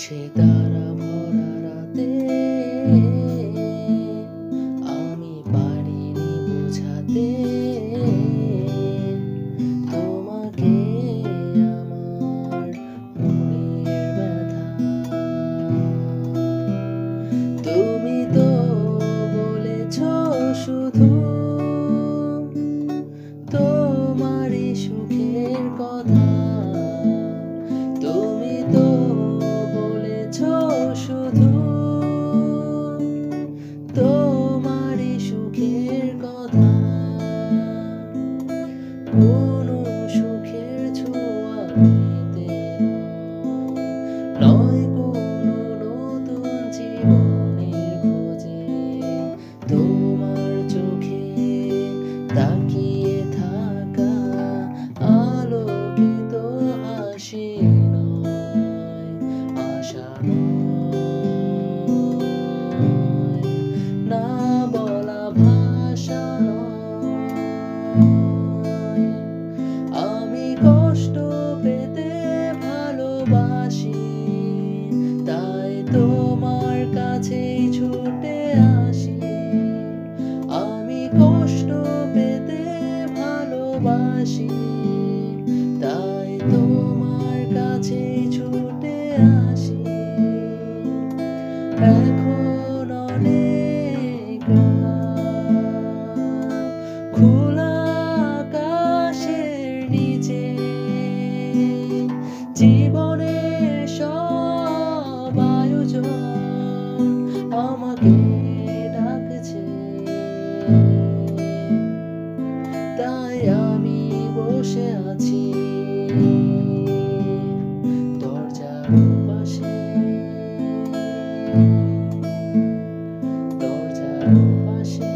সে তারা ভরা রাতে আমি পারিনি বোঝাতে তোমাকে আমার মনের ব্যথা। তুমি তো বলেছ শুধু তোমারই সুখের কথা। তুমি তো বলেছ শুধু তোমারই সুখের কথা। কোনো সুখের ছোঁয়া পেতে নয় কোনো নতুন জীবনের খোঁজে। তোমার চোখে তাকিয়ে থাকা আলোকিত হাসি নয়, আশা নয়, না বলা ভাষা নয়। আমি কষ্ট পেতে ভালোবাসি, তাই তোমার কাছেই ছুটে আসি। আমি কষ্ট পেতে ভালোবাসি, তাই তোমার কাছেই ছুটে আসি। এখন অনেক রাত, খোলা আকাশের নিচে জীবনের সব আয়োজন আমাকে ডাকছে। তাই আমি বসে আছি দরজার পাশে, দরজার পাশে।